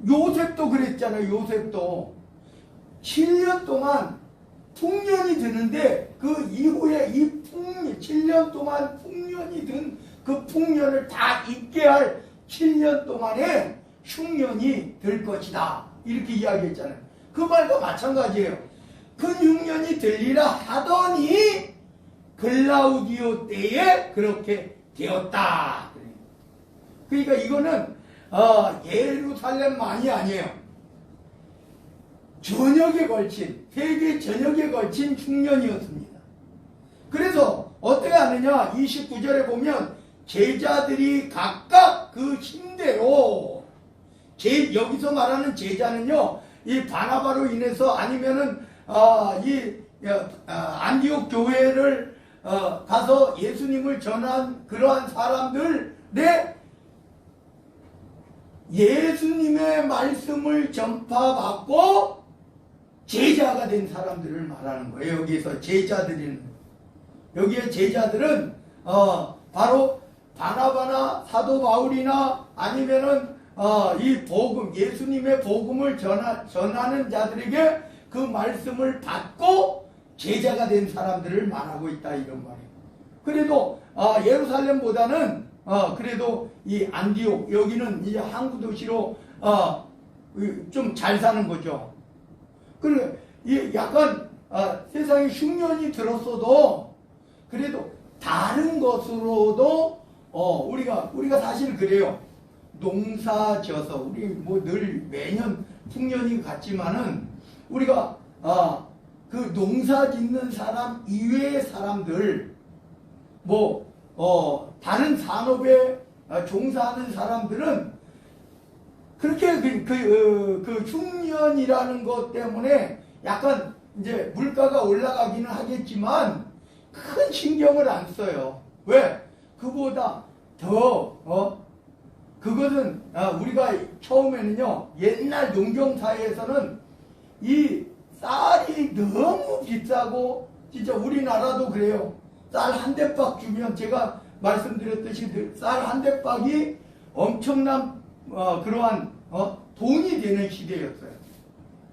요셉도 그랬잖아요. 요셉도 7년 동안 풍년이 드는데 그 이후에 이 7년 동안 풍년이 든 그 풍년을 다 잊게 할 7년 동안에 흉년이 들 것이다 이렇게 이야기했잖아요. 그 말과 마찬가지예요. 큰 흉년이 들리라 하더니 글라우디오 때에 그렇게 되었다. 그러니까 이거는 예루살렘만이 아니에요. 전역에 걸친, 세계 전역에 걸친 흉년이었습니다. 그래서 어떻게 하느냐? 29절에 보면 제자들이 각각 그 힘대로, 여기서 말하는 제자는요, 이 바나바로 인해서 아니면은 안디옥 교회를 가서 예수님을 전한 그러한 사람들의 예수님의 말씀을 전파받고 제자가 된 사람들을 말하는 거예요. 여기서 제자들은, 여기에 제자들은 바로 바나바나 사도 바울이나 아니면은 이 복음, 예수님의 복음을 전하는 자들에게 그 말씀을 받고 제자가 된 사람들을 말하고 있다 이런 말이에요. 그래도 예루살렘보다는 그래도 이 안디옥, 여기는 이제 항구 도시로 좀 잘 사는 거죠. 그리고 약간 세상에 흉년이 들었어도 그래도 다른 것으로도 우리가 사실 그래요. 농사 지어서 우리 뭐 늘 매년 풍년이 같지만은 우리가 그 농사 짓는 사람 이외의 사람들 다른 산업에 종사하는 사람들은 그렇게 그 흉년이라는 것 때문에 약간 이제 물가가 올라가기는 하겠지만 큰 신경을 안 써요. 왜? 그보다 더 그것은 우리가 처음에는요, 옛날 농경사회에서는 이 쌀이 너무 비싸고, 진짜 우리나라도 그래요. 쌀 한 대박 주면, 제가 말씀드렸듯이 쌀 한 대박이 엄청난 그러한 돈이 되는 시대였어요.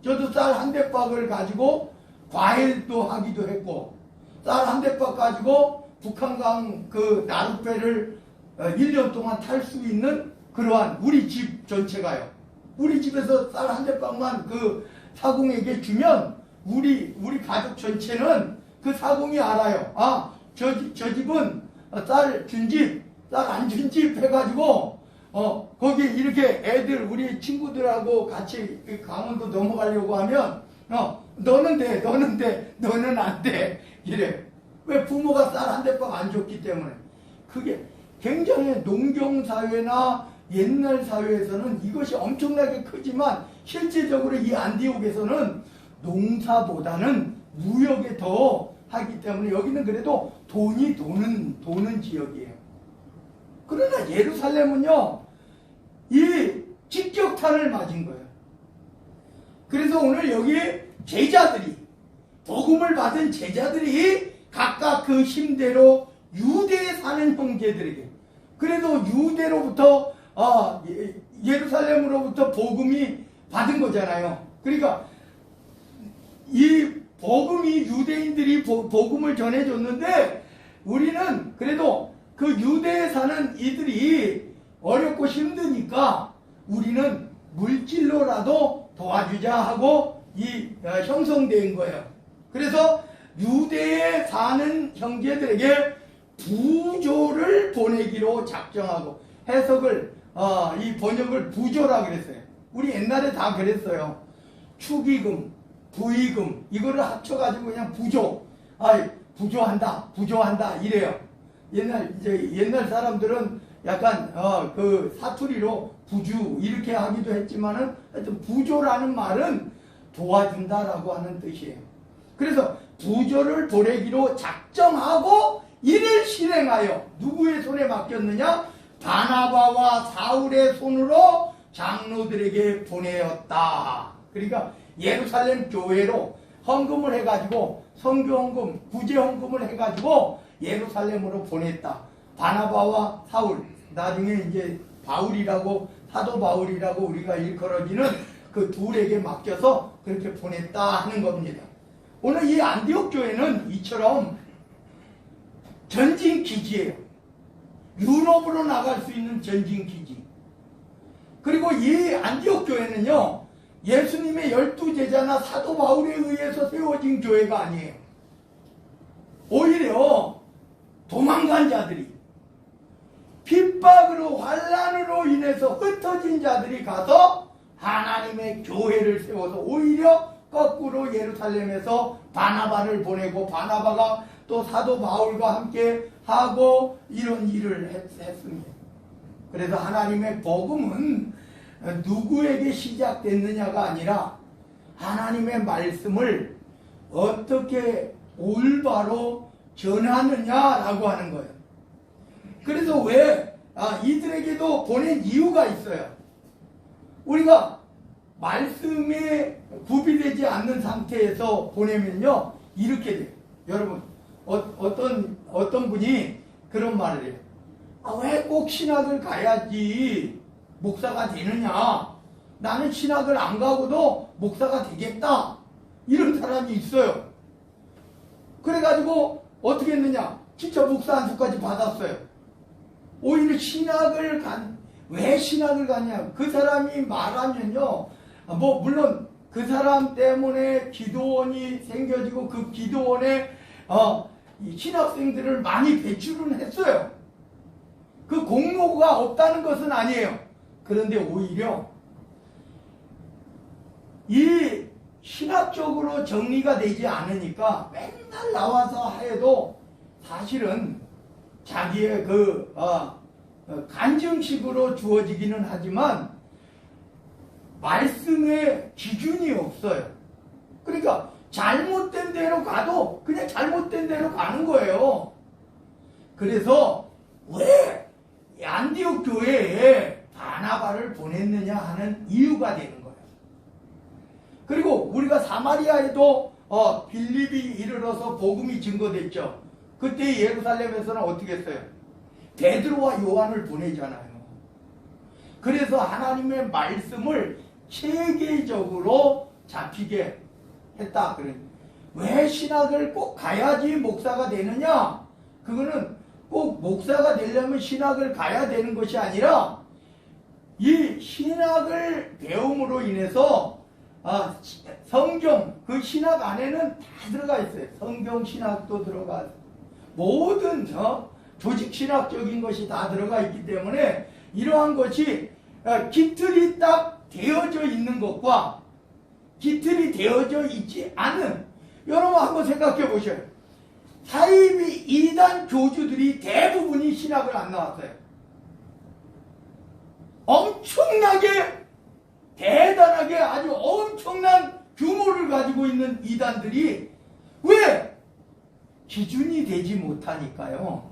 저도 쌀 한 대박을 가지고 과일도 하기도 했고, 쌀 한 대박 가지고 북한강 그 나룻배를 1년 동안 탈 수 있는 그러한 우리 집 전체가요. 우리 집에서 쌀 한 대박만 그 사공에게 주면 우리 가족 전체는 그 사공이 알아요. 아, 저 집은 쌀 준 집, 쌀 안 준 집 해가지고 거기 이렇게 애들 우리 친구들하고 같이 그 강원도 넘어가려고 하면 너는 돼, 너는 안 돼. 이래. 왜? 부모가 쌀 한 대박 안 줬기 때문에. 그게 굉장히 농경사회나 옛날 사회에서는 이것이 엄청나게 크지만 실제적으로 이 안디옥에서는 농사보다는 무역에 더 하기 때문에 여기는 그래도 돈이 도는 지역이에요. 그러나 예루살렘은요, 이 직격탄을 맞은 거예요. 그래서 오늘 여기 제자들이, 복음을 받은 제자들이 각각 그 힘대로 유대에 사는 형제들에게, 그래도 유대로부터 예루살렘으로부터 복음이 받은 거잖아요. 그러니까 이 복음이 유대인들이 복음을 전해줬는데 우리는 그래도 그 유대에 사는 이들이 어렵고 힘드니까 우리는 물질로라도 도와주자 하고 형성된 거예요. 그래서 유대에 사는 형제들에게 부조를 보내기로 작정하고, 해석을 이 번역을 부조라 그랬어요. 우리 옛날에 다 그랬어요. 축의금, 부의금 이거를 합쳐가지고 그냥 부조, 부조한다 이래요. 옛날 사람들은 약간 그 사투리로 부주 이렇게 하기도 했지만은 하여튼 부조라는 말은 도와준다라고 하는 뜻이에요. 그래서 부조를 보내기로 작정하고 이를 실행하여 누구의 손에 맡겼느냐? 바나바와 사울의 손으로 장로들에게 보내었다. 그러니까 예루살렘 교회로 헌금을 해가지고 선교헌금, 구제헌금을 해가지고 예루살렘으로 보냈다. 바나바와 사울, 나중에 이제 바울이라고, 사도 바울이라고 우리가 일컬어지는 그 둘에게 맡겨서 그렇게 보냈다 하는 겁니다. 오늘 이 안디옥 교회는 이처럼 전진 기지예요. 유럽으로 나갈 수 있는 전진 기지. 그리고 이 안디옥 교회는요, 예수님의 12제자나 사도 바울에 의해서 세워진 교회가 아니에요. 오히려 도망간 자들이, 핍박으로 환난으로 인해서 흩어진 자들이 가서 하나님의 교회를 세워서 오히려 거꾸로 예루살렘에서 바나바를 보내고 바나바가 또 사도 바울과 함께 하고 이런 일을 했습니다. 그래서 하나님의 복음은 누구에게 시작됐느냐가 아니라 하나님의 말씀을 어떻게 올바로 전하느냐라고 하는 거예요. 그래서 왜 이들에게도 보낸 이유가 있어요. 우리가 말씀에 구비되지 않는 상태에서 보내면요 이렇게 돼요. 여러분 어떤 분이 그런 말을 해요. 왜 꼭 신학을 가야지 목사가 되느냐? 나는 신학을 안 가고도 목사가 되겠다. 이런 사람이 있어요. 그래가지고 어떻게 했느냐? 진짜 목사 안수까지 받았어요. 오히려 왜 신학을 가냐? 그 사람이 말하면요, 물론 그 사람 때문에 기도원이 생겨지고 그 기도원에 신학생들을 많이 배출은 했어요. 그 공로가 없다는 것은 아니에요. 그런데 오히려 이 신학적으로 정리가 되지 않으니까 맨날 나와서 해도 사실은 자기의 간증식으로 주어지기는 하지만 말씀의 기준이 없어요. 그러니까 잘못된 대로 가도 그냥 잘못된 대로 가는 거예요. 그래서 왜 안디옥 교회에 바나바를 보냈느냐 하는 이유가 되는 거예요. 그리고 우리가 사마리아에도 빌립이 이르러서 복음이 증거됐죠. 그때 예루살렘에서는 어떻게 했어요? 베드로와 요한을 보내잖아요. 그래서 하나님의 말씀을 체계적으로 잡히게 했다. 왜 신학을 꼭 가야지 목사가 되느냐? 그거는 꼭 목사가 되려면 신학을 가야 되는 것이 아니라 이 신학을 배움으로 인해서 성경, 그 신학 안에는 다 들어가 있어요. 성경 신학도 들어가 있어요. 모든 조직 신학적인 것이 다 들어가 있기 때문에 이러한 것이 깃틀이 딱 되어져 있는 것과 깃틀이 되어져 있지 않은, 여러분 한번 생각해 보셔요. 사이비 이단 교주들이 대부분이 신학을 안 나왔어요. 엄청나게 대단하게 아주 엄청난 규모를 가지고 있는 이단들이 왜? 기준이 되지 못하니까요.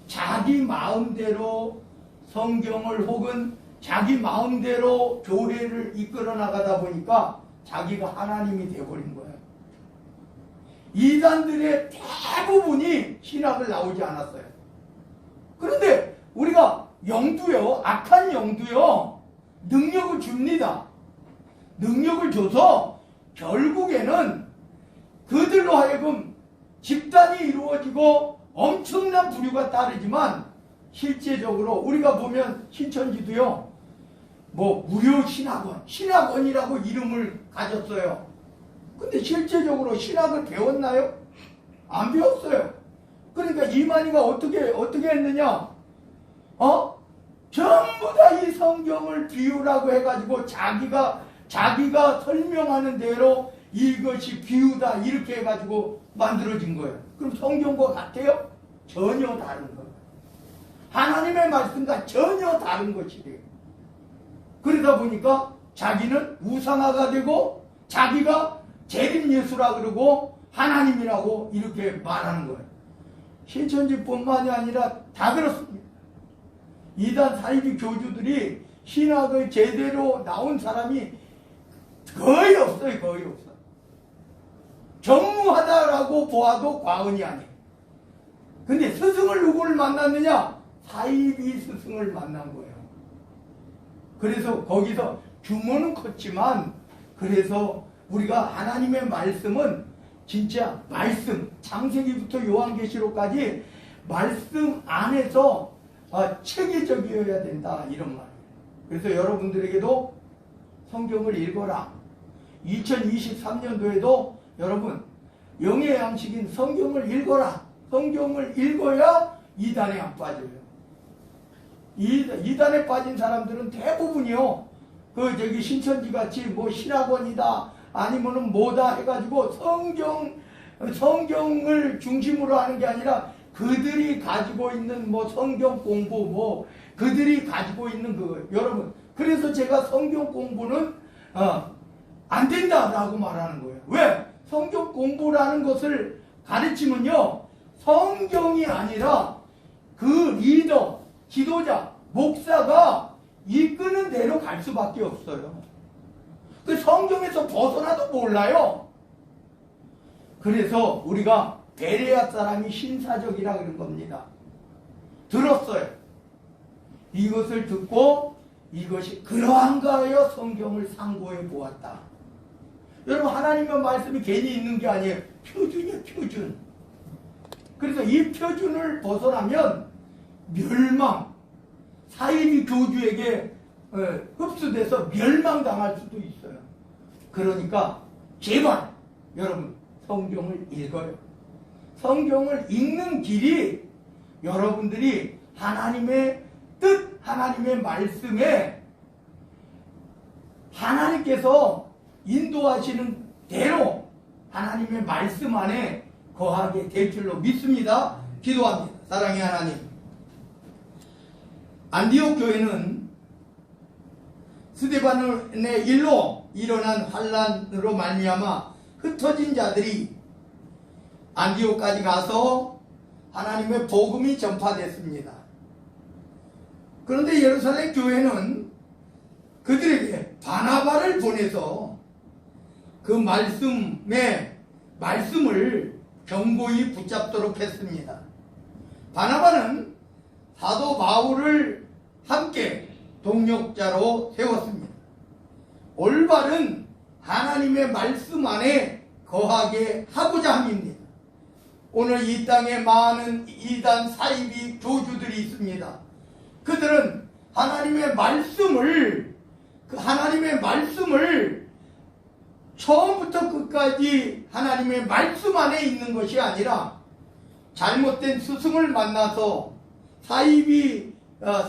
자기 마음대로 성경을 혹은 자기 마음대로 교회를 이끌어 나가다 보니까 자기가 하나님이 되어버린 거예요. 이단들의 대부분이 신학을 나오지 않았어요. 그런데 우리가 영도요, 악한 영도요, 능력을 줍니다. 능력을 줘서 결국에는 그들로 하여금 집단이 이루어지고 엄청난 부류가 따르지만 실제적으로 우리가 보면 신천지도요, 무료 신학원이라고 이름을 가졌어요. 근데 실제적으로 신학을 배웠나요? 안 배웠어요. 그러니까 이만희가 어떻게 했느냐? 전부 다 이 성경을 비유라고 해가지고 자기가 설명하는 대로 이것이 비유다 이렇게 해가지고 만들어진 거예요. 그럼 성경과 같아요? 전혀 다른 거예요. 하나님의 말씀과 전혀 다른 것이래요. 그러다 보니까 자기는 우상화가 되고 자기가 재림예수라 그러고 하나님이라고 이렇게 말하는 거예요. 신천지뿐만이 아니라 다 그렇습니다. 이단 사이비 교주들이 신학을 제대로 나온 사람이 거의 없어요. 거의 없어요. 전무하다라고 보아도 과언이 아니에요. 근데 스승을 누구를 만났느냐? 사이비 스승을 만난 거예요. 그래서 거기서 규모는 컸지만 그래서 우리가 하나님의 말씀은 진짜 말씀, 창세기부터 요한계시록까지 말씀 안에서 체계적이어야 된다 이런 말이에요. 그래서 여러분들에게도 성경을 읽어라. 2023년도에도 여러분 영의 양식인 성경을 읽어라. 성경을 읽어야 이단에 안 빠져요. 이단에 빠진 사람들은 대부분이요, 신천지 같이 신학원이다 아니면은 뭐다 해가지고 성경을 중심으로 하는 게 아니라 그들이 가지고 있는 성경 공부 그들이 가지고 있는 그거예요. 여러분, 그래서 제가 성경 공부는 안 된다라고 말하는 거예요. 왜? 성경 공부라는 것을 가르치면요, 성경이 아니라 그 리더, 지도자, 목사가 이끄는 대로 갈 수밖에 없어요. 그 성경에서 벗어나도 몰라요. 그래서 우리가 베레아 사람이 신사적이라 그런 겁니다. 들었어요. 이것을 듣고 이것이 그러한가 하여 성경을 상고해 보았다. 여러분, 하나님의 말씀이 괜히 있는 게 아니에요. 표준이에요, 표준. 그래서 이 표준을 벗어나면 멸망, 사이비 교주에게 흡수돼서 멸망당할 수도 있어요. 그러니까 제발 여러분 성경을 읽어요. 성경을 읽는 길이 여러분들이 하나님의 뜻, 하나님의 말씀에 하나님께서 인도하시는 대로 하나님의 말씀 안에 거하게 될 줄로 믿습니다. 기도합니다. 사랑의 하나님, 안디옥 교회는 스데반의 일로 일어난 환란으로 말미암아 흩어진 자들이 안디옥까지 가서 하나님의 복음이 전파됐습니다. 그런데 예루살렘 교회는 그들에게 바나바를 보내서 그 말씀을 견고히 붙잡도록 했습니다. 바나바는 사도 바울을 함께 동역자로 세웠습니다. 올바른 하나님의 말씀 안에 거하게 하고자 함입니다. 오늘 이 땅에 많은 이단 사이비 교주들이 있습니다. 그들은 하나님의 말씀을 처음부터 끝까지 하나님의 말씀 안에 있는 것이 아니라 잘못된 스승을 만나서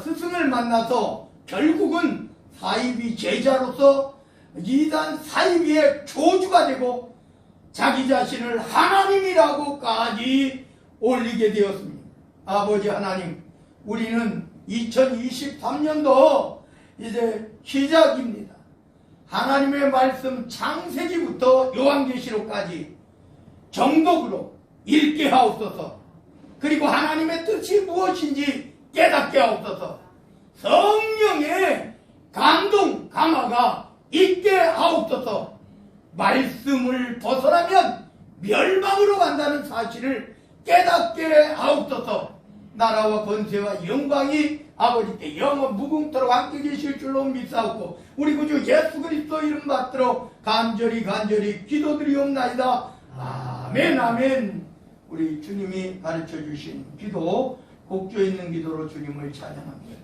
스승을 만나서 결국은 사이비 제자로서 이단 사이비의 교주가 되고 자기 자신을 하나님이라고까지 올리게 되었습니다. 아버지 하나님, 우리는 2023년도 이제 시작입니다. 하나님의 말씀 창세기부터 요한계시록까지 정독으로 읽게 하옵소서. 그리고 하나님의 뜻이 무엇인지 깨닫게 하옵소서. 성령의 감동, 감화가 있게 하옵소서. 말씀을 벗어나면 멸망으로 간다는 사실을 깨닫게 하옵소서. 나라와 권세와 영광이 아버지께 영원 무궁토록 함께 계실 줄로 믿사옵고 우리 구주 예수 그리스도 이름 받들어 간절히 기도드리옵나이다. 아멘 아멘. 우리 주님이 가르쳐 주신 기도, 곡조 있는 기도로 주님을 찬양합니다.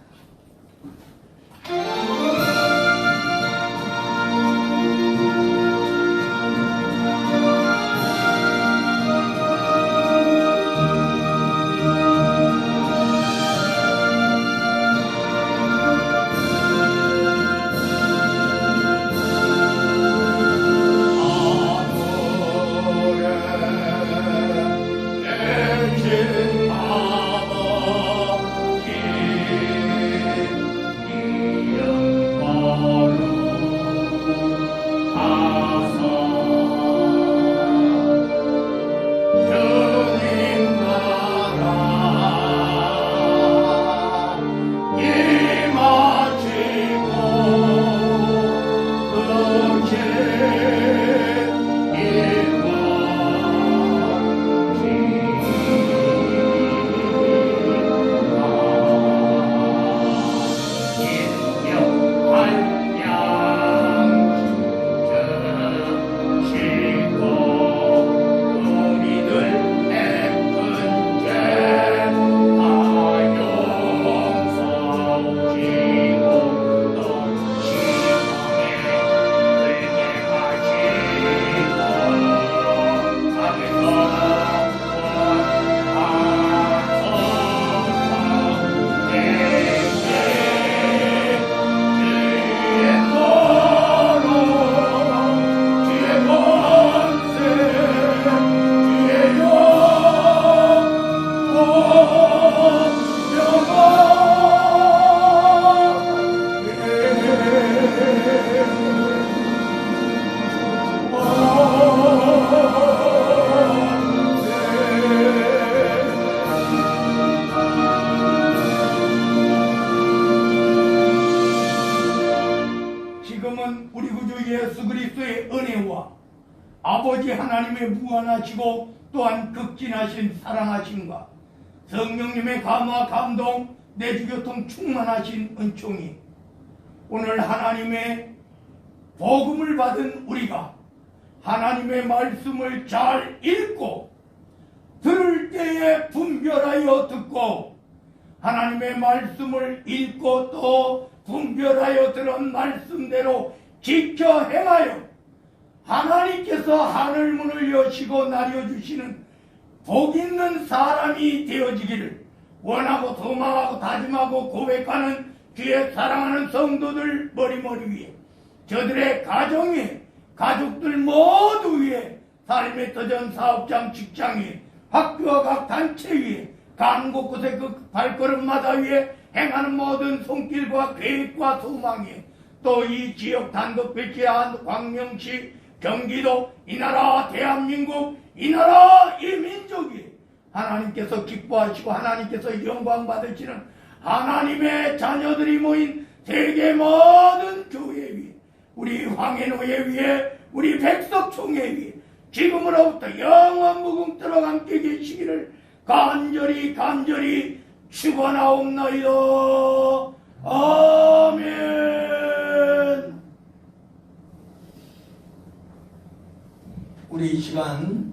아버지 하나님의 무한하시고 또한 극진하신 사랑하심과 성령님의 감화 감동 내주교통 충만하신 은총이 오늘 하나님의 복음을 받은 우리가 하나님의 말씀을 잘 읽고 들을 때에 분별하여 듣고 하나님의 말씀을 읽고 또 분별하여 들은 말씀대로 지켜 행하여 하나님께서 하늘문을 여시고 나려주시는 복 있는 사람이 되어지기를 원하고 소망하고 다짐하고 고백하는 주의 사랑하는 성도들 머리머리 위에 저들의 가정에 가족들 모두 위에 삶의 터전 사업장 직장 위에 학교와 각 단체 위에 간 곳곳에 그 발걸음마다 위에 행하는 모든 손길과 계획과 소망 위에 또 이 지역 단독 배치한 광명시 경기도 이 나라 대한민국 이 나라 이 민족이 하나님께서 기뻐하시고 하나님께서 영광 받으시는 하나님의 자녀들이 모인 세계 모든 교회 위에 우리 황해노예 위에 우리 백석총회 위에 지금으로부터 영원 무궁토록 함께 계시기를 간절히 축원하옵나이다. 아멘. 우리 우리 이 시간